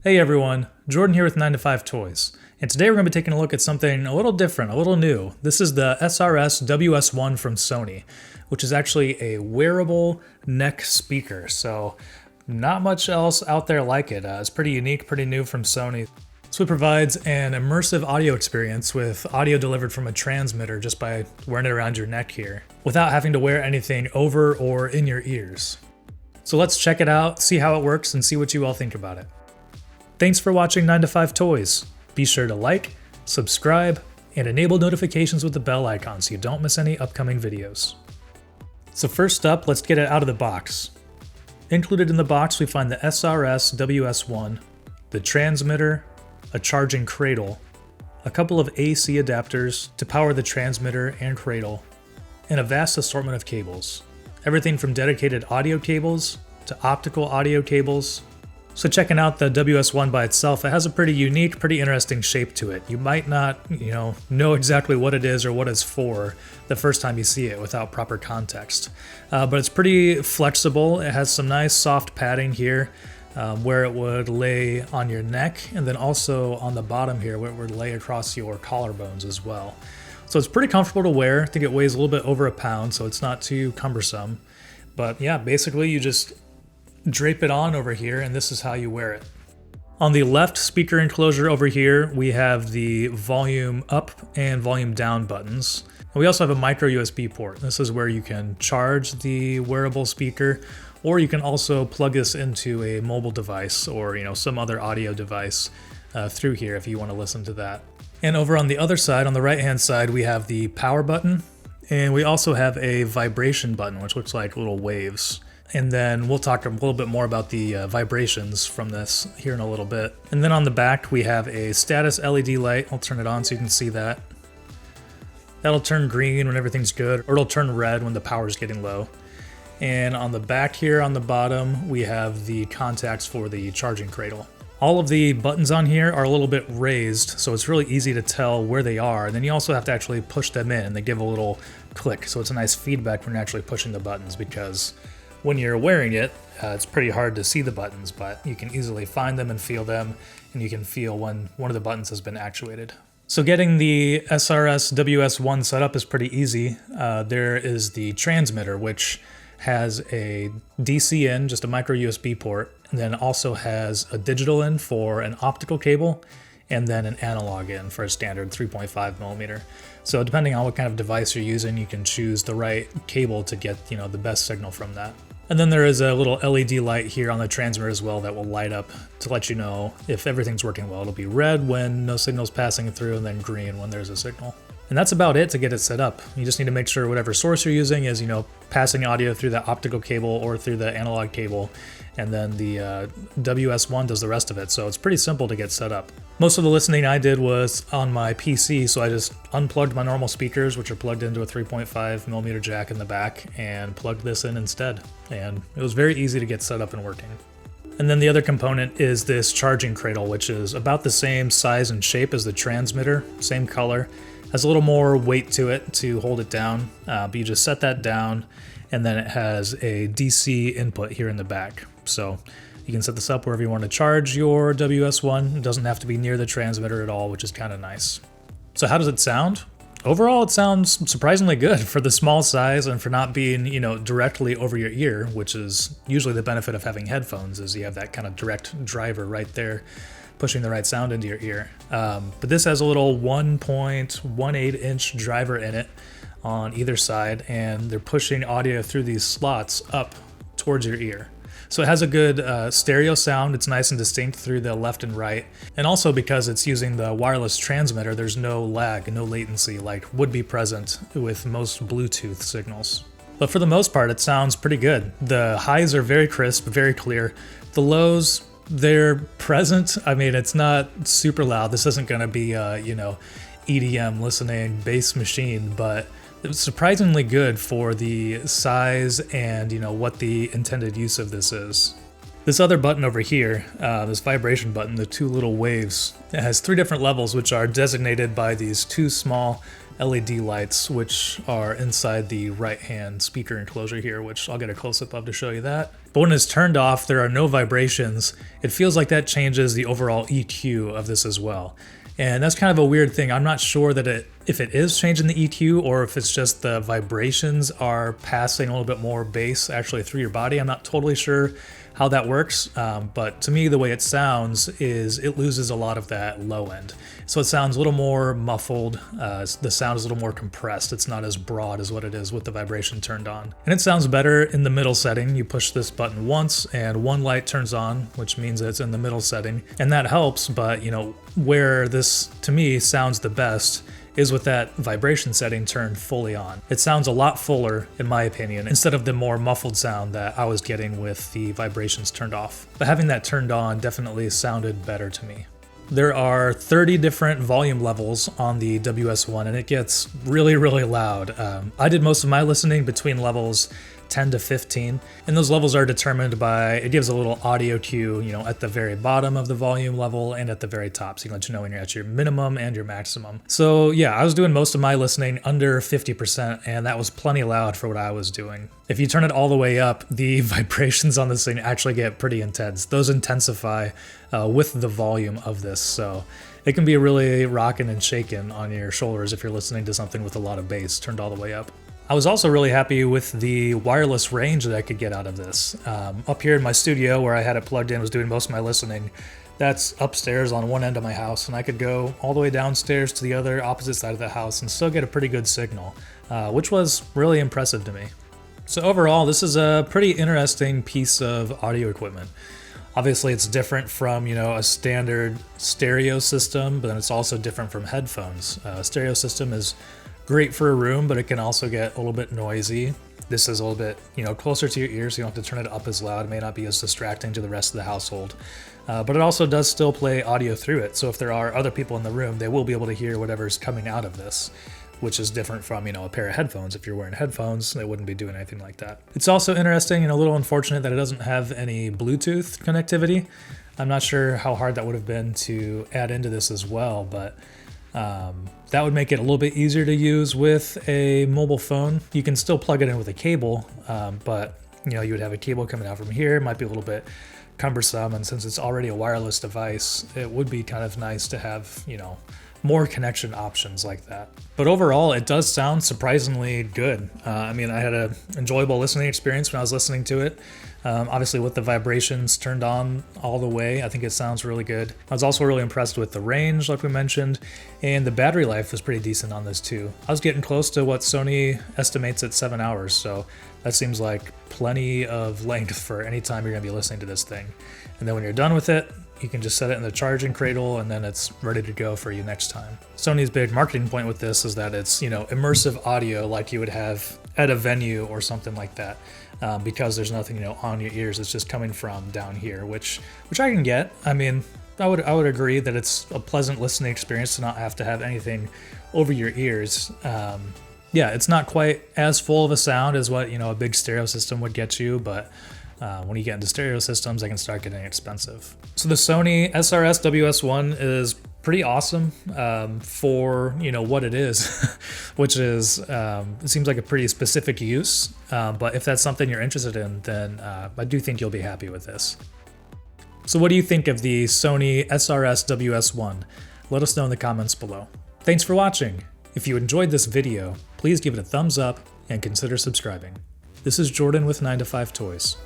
Hey everyone, Jordan here with 9 to 5 Toys, and today we're going to be taking a look at something a little different, a little new. This is the SRS WS-1 from Sony, which is actually a wearable neck speaker, so not much else out there like it. It's pretty unique, pretty new from Sony. So it provides an immersive audio experience with audio delivered from a transmitter just by wearing it around your neck here, without having to wear anything over or in your ears. So let's check it out, see how it works, and see what you all think about it. Thanks for watching 9 to 5 Toys. Be sure to like, subscribe, and enable notifications with the bell icon so you don't miss any upcoming videos. So first up, let's get it out of the box. Included in the box we find the SRS WS-1, the transmitter, a charging cradle, a couple of AC adapters to power the transmitter and cradle, and a vast assortment of cables. Everything from dedicated audio cables to optical audio cables. So checking out the WS-1 by itself, it has a pretty unique, pretty interesting shape to it. You might not, know exactly what it is or what it's for the first time you see it without proper context. But it's pretty flexible. It has some nice soft padding here where it would lay on your neck, and then also on the bottom here where it would lay across your collarbones as well. So it's pretty comfortable to wear. I think it weighs a little bit over a pound, so it's not too cumbersome. But yeah, basically you just drape it on over here, and this is how you wear it. On the left speaker enclosure over here, we have the volume up and volume down buttons. And we also have a micro USB port. This is where you can charge the wearable speaker, or you can also plug this into a mobile device or some other audio device through here if you want to listen to that. And over on the other side, on the right hand side, we have the power button, and we also have a vibration button, which looks like little waves. And then we'll talk a little bit more about the vibrations from this here in a little bit. And then on the back, we have a status LED light. I'll turn it on so you can see that. That'll turn green when everything's good, or it'll turn red when the power's getting low. And on the back here on the bottom, we have the contacts for the charging cradle. All of the buttons on here are a little bit raised, so it's really easy to tell where they are. And then you also have to actually push them in, and they give a little click. So it's a nice feedback when you're actually pushing the buttons, because when you're wearing it, it's pretty hard to see the buttons, but you can easily find them and feel them, and you can feel when one of the buttons has been actuated. So getting the SRS WS-1 set up is pretty easy. There is the transmitter, which has a DC in, just a micro USB port, and then also has a digital in for an optical cable, and then an analog in for a standard 3.5 millimeter. So depending on what kind of device you're using, you can choose the right cable to get the best signal from that. And then there is a little LED light here on the transmitter as well that will light up to let you know if everything's working well. It'll be red when no signal's passing through, and then green when there's a signal. And that's about it to get it set up. You just need to make sure whatever source you're using is, passing audio through the optical cable or through the analog cable, and then the WS-1 does the rest of it, so it's pretty simple to get set up. Most of the listening I did was on my PC, so I just unplugged my normal speakers, which are plugged into a 3.5 millimeter jack in the back, and plugged this in instead. And it was very easy to get set up and working. And then the other component is this charging cradle, which is about the same size and shape as the transmitter, same color. Has a little more weight to it to hold it down, but you just set that down, and then it has a DC input here in the back. So you can set this up wherever you want to charge your WS-1. It doesn't have to be near the transmitter at all, which is kind of nice. So how does it sound? Overall, it sounds surprisingly good for the small size and for not being, directly over your ear, which is usually the benefit of having headphones, is you have that kind of direct driver right there pushing the right sound into your ear. But this has a little 1.18 inch driver in it on either side, and they're pushing audio through these slots up towards your ear. So it has a good stereo sound. It's nice and distinct through the left and right. And also because it's using the wireless transmitter, there's no lag, no latency like would be present with most Bluetooth signals. But for the most part, it sounds pretty good. The highs are very crisp, very clear. The lows, they're present. I mean, it's not super loud. This isn't going to be EDM listening bass machine, but it was surprisingly good for the size and what the intended use of this is. This other button over here, this vibration button, the two little waves, it has 3 different levels which are designated by these 2 small LED lights, which are inside the right-hand speaker enclosure here, which I'll get a close-up of to show you that. But when it's turned off, there are no vibrations. It feels like that changes the overall EQ of this as well. And that's kind of a weird thing. I'm not sure that if it is changing the EQ or if it's just the vibrations are passing a little bit more bass actually through your body. I'm not totally sure how that works, but to me the way it sounds is it loses a lot of that low end. So it sounds a little more muffled, the sound is a little more compressed, it's not as broad as what it is with the vibration turned on. And it sounds better in the middle setting. You push this button once and one light turns on, which means that it's in the middle setting, and that helps, but you know, where this to me sounds the best is with that vibration setting turned fully on. It sounds a lot fuller, in my opinion, instead of the more muffled sound that I was getting with the vibrations turned off. But having that turned on definitely sounded better to me. There are 30 different volume levels on the WS-1 and it gets really, really loud. I did most of my listening between levels 10 to 15, and those levels are determined by, it gives a little audio cue, you know, at the very bottom of the volume level and at the very top, so you can let you know when you're at your minimum and your maximum. So yeah, I was doing most of my listening under 50%, and that was plenty loud for what I was doing. If you turn it all the way up, the vibrations on this thing actually get pretty intense. Those intensify with the volume of this, so it can be really rocking and shaking on your shoulders if you're listening to something with a lot of bass turned all the way up. I was also really happy with the wireless range that I could get out of this. Up here in my studio where I had it plugged in, was doing most of my listening, that's upstairs on one end of my house, and I could go all the way downstairs to the other opposite side of the house and still get a pretty good signal, which was really impressive to me. So overall, this is a pretty interesting piece of audio equipment. Obviously it's different from, you know, a standard stereo system, but then it's also different from headphones. A stereo system is great for a room, but it can also get a little bit noisy. This is a little bit, you know, closer to your ears, so you don't have to turn it up as loud. It may not be as distracting to the rest of the household. But it also does still play audio through it, so if there are other people in the room, they will be able to hear whatever's coming out of this, which is different from, you know, a pair of headphones. If you're wearing headphones, they wouldn't be doing anything like that. It's also interesting and a little unfortunate that it doesn't have any Bluetooth connectivity. I'm not sure how hard that would have been to add into this as well, but that would make it a little bit easier to use with a mobile phone. You can still plug it in with a cable, but you know, you would have a cable coming out from here. It might be a little bit cumbersome, and since it's already a wireless device, it would be kind of nice to have, you know, more connection options like that. But overall, it does sound surprisingly good. I mean, I had an enjoyable listening experience when I was listening to it. Obviously with the vibrations turned on all the way, I think it sounds really good. I was also really impressed with the range, like we mentioned, and the battery life was pretty decent on this too. I was getting close to what Sony estimates at 7 hours, so that seems like plenty of length for any time you're gonna be listening to this thing. And then when you're done with it, you can just set it in the charging cradle and then it's ready to go for you next time. Sony's big marketing point with this is that it's, you know, immersive audio like you would have at a venue or something like that. Because there's nothing, you know, on your ears, it's just coming from down here, which I can get. I mean, I would agree that it's a pleasant listening experience to not have to have anything over your ears. Yeah, it's not quite as full of a sound as what, you know, a big stereo system would get you, but when you get into stereo systems, they can start getting expensive. So the Sony SRS WS-1 is pretty awesome for, you know, what it is, which is, it seems like a pretty specific use, but if that's something you're interested in, then I do think you'll be happy with this. So what do you think of the Sony SRS WS-1? Let us know in the comments below. Thanks for watching. If you enjoyed this video, please give it a thumbs up and consider subscribing. This is Jordan with 9to5 Toys.